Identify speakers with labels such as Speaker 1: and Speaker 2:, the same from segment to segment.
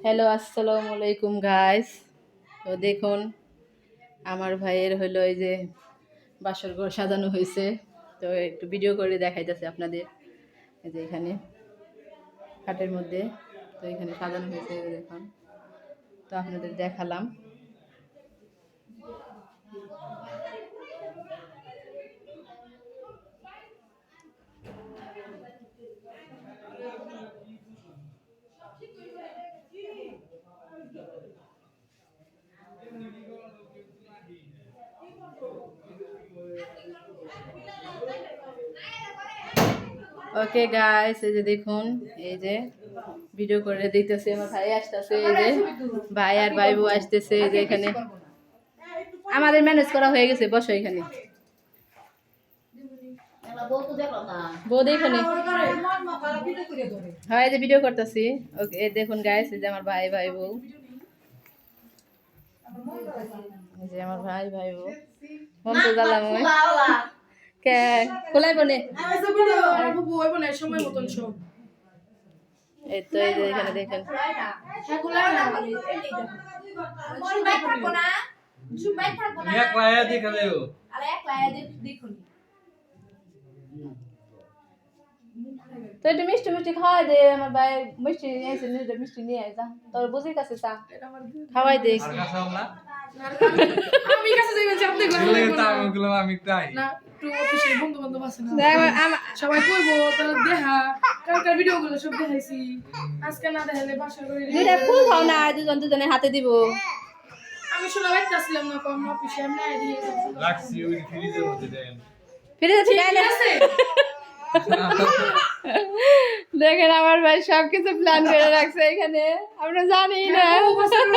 Speaker 1: Hello, আসসালামু আলাইকুম guys. তো দেখুন আমার ভাইয়ের হলো এই যে বাসর ঘর সাজানো হয়েছে। তো একটু ভিডিও করে দেখাইতেছে আপনাদের। এই যে এখানে খাটের মধ্যে তো এখানে সাজানো হয়েছে, এই যে দেখুন। তো আপনাদের দেখালাম। ওকে গাইস, এই যে দেখুন, এই যে ভিডিও করে দিতেছে আমার ভাই আসতেছে, এই যে ভাই আর ভাই বউ আসতেছে। এই যে এখানে আমাদের ম্যানেজ করা হয়ে গেছে, বসো এখানে। বউ দেখুন, হ্যাঁ এই যে ভিডিও করতেছি। ওকে দেখুন গাইস, এই যে আমার ভাই ভাই বউ, এই যে আমার ভাই ভাই বউ মন তো জ্বালাম কে খোলাই বনে এই তো। এই যে এখানে দেখেন তো একটু মিষ্টি মিষ্টি খাওয়াই দে আমার ভাই। মিষ্টি এসে মিষ্টি নিয়ে আয়, যা তোর বুঝির কাছে চা খাওয়াই দে।
Speaker 2: আমি কাছে যাইবেন আপনি ঘরে আমি তাই না একটু অফিসে বন্ধু বান্ধব আছে না সবাই কইবো তাহলে দেখা কালকার ভিডিওগুলো সব দেখাইছি। আজকে না দেখালে বাসা করে
Speaker 1: দুইটা ফুল খাও না, দুজন দুজনের হাতে দিব।
Speaker 2: আমি শোনা বাইতেছিলাম না কম অফিসে আমি না দিয়ে
Speaker 3: রাখছি ওই ফ্রিজের মধ্যে দেন।
Speaker 1: ফিরে ঠিক আছে। দেখেন আমার ভাই সবকিছু প্ল্যান করে রাখছে এখানে, আমরা জানি না।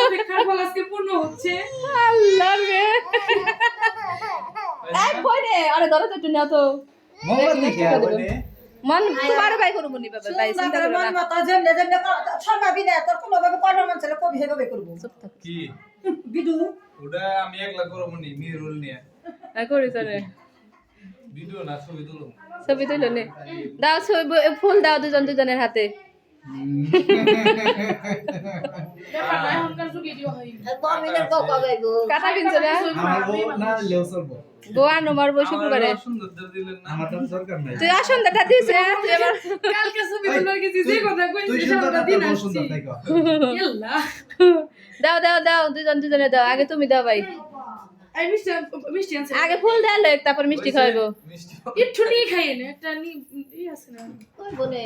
Speaker 2: অপেক্ষার ফল আজকে পূর্ণ হচ্ছে।
Speaker 1: আল্লাহ রে এক বইনে আরে ধরো তো একটু নাও তো
Speaker 3: মোমবাতি কে বলে
Speaker 1: মন তোমার ভাই করব নি বাবা, ভাই চিন্তা করো না।
Speaker 4: মন মত যেনে যেনে সম্ভাবি না তোর কোনো ভাবে কর্ম মন ছিল কবি হেবে করব
Speaker 3: কি
Speaker 4: বিদু
Speaker 3: ওটা আমি একলা করব নি মিরুল নিয়ে
Speaker 1: করি চলে
Speaker 3: ভিডিও না ছবি তুলো।
Speaker 1: ছবি তুলো নে, দাও ছবি, ফুল দাও দুজন দুজনের হাতে।
Speaker 2: ব্যাপারটা এখনকার যুগে ভিডিও হয়
Speaker 4: কমিনের বকা গাইবো
Speaker 1: কাটা কিনছো না
Speaker 3: আমার ও না লেও চলবো।
Speaker 1: গোয়া নম্বর বই শুক্রবারে
Speaker 3: আমার সুন্দর দিলেন না, আমার তো দরকার নাই।
Speaker 1: তুই আসন্দাটা দিছে, তুই এবার
Speaker 2: কালকে ছবি তুলে গেছি যে কথা কইছি
Speaker 3: তুই
Speaker 2: সেটা
Speaker 3: সুন্দর
Speaker 2: দিন
Speaker 3: না
Speaker 2: আসছি
Speaker 3: সুন্দর দেখো।
Speaker 2: ইয়াল্লা
Speaker 1: দাও দাও দাও দুজন দুজনে দাও। আগে তুমি দাও ভাই,
Speaker 2: এই মিষ্টি আনছে
Speaker 1: আগে ফুল দাও লোক, তারপর মিষ্টি খাওয়াবো।
Speaker 3: মিষ্টি
Speaker 2: একটু নিয়ে খাইয়ে না একটা ই আছে না
Speaker 4: কই বনে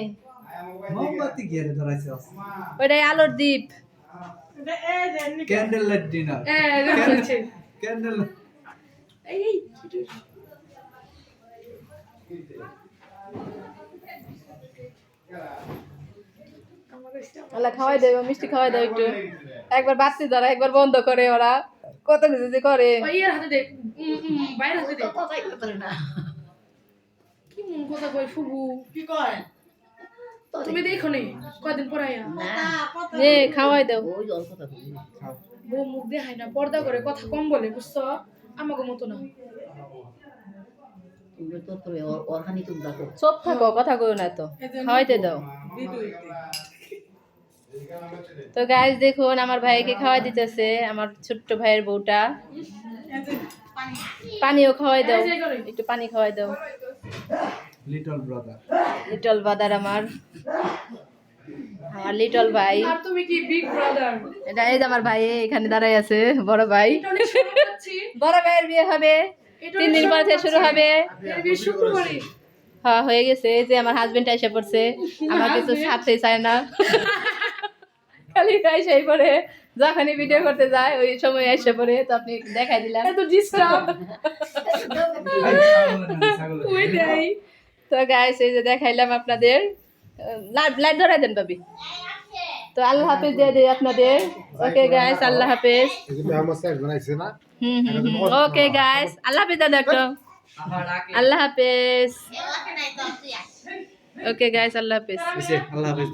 Speaker 3: মোমবাতি কে রে ধরাইছে
Speaker 1: ওইটাই আলোর দ্বীপ।
Speaker 3: ক্যান্ডেল লাইট ডিনার
Speaker 2: হচ্ছে
Speaker 3: ক্যান্ডেল
Speaker 2: এই
Speaker 1: আল্লাহ খাওয়াই দেবো, মিষ্টি খাওয়াই দাও একটু। একবার বাচ্চা যারা একবার বন্ধ করে, ওরা কত কিছু যে করে।
Speaker 2: ওইয়ের হাতে দে বাইরের হাতে দে
Speaker 4: কথা কইতে পারে না
Speaker 2: কি মন কথা কই ফুবু
Speaker 4: কি কয়
Speaker 2: তুমি দেখো নে কয়দিন পর আয়া
Speaker 4: না
Speaker 1: নে খাওয়াই দাও।
Speaker 4: ওই জল কথা কই
Speaker 2: বউ মুখ দেখায় না, পর্দা করে কথা কম বলে, বুঝছো? আমাকে মতো না।
Speaker 4: তুমি তো করে অরহানি তুমি দেখো
Speaker 1: চুপ থাকো, কথা কইও না তো, খাওয়াইতে দাও। তো গাইস দেখুন আমার ভাইকে খাওয়াই দিতেছে আমার ছোট্ট ভাইয়ের বউটা। পানিও খাওয়াই দাও, একটু পানি খাওয়াই দাও।
Speaker 3: লিটল ব্রাদার
Speaker 1: লিটল ব্রাদার আমার লিটল ভাই।
Speaker 2: আর তুমি কি বিগ ব্রাদার?
Speaker 1: এটা এই যে আমার ভাই এখানে দাঁড়াই আছে, বড় ভাই।
Speaker 2: এটা অনেক শরম পাচ্ছি।
Speaker 1: বড় ভাইয়ের বিয়ে হবে 3 দিন পর থেকে শুরু হবে।
Speaker 2: এর বিয়ে শুক্রবারে।
Speaker 1: হ্যাঁ হয়ে গেছে। এই যে আমার হাজবেন্ড এসে পড়ছে, আমার কিছু ছাড়তেই চায় না, খালি এসে পড়ে যখনই ভিডিও করতে যায় ওই সময় এসে পড়ে। তো আপনি দেখাই দিলাম
Speaker 2: এত ডিস্টার্ব ওই দেই।
Speaker 1: তো গাইস এই যে দেখাইলাম আপনাদের। লাইট ধরাই দেন ভাবি। তো আল্লাহ হাফেজ দিয়ে দিই আপনাদের। ওকে গাইস, আল্লাহ হাফেজ। ওকে গাইস, আল্লাহ হাফেজ দাদা একটু। আল্লাহ হাফেজ। ওকে গাইস, আল্লাহ হাফেজ।
Speaker 3: আল্লাহ হাফেজ।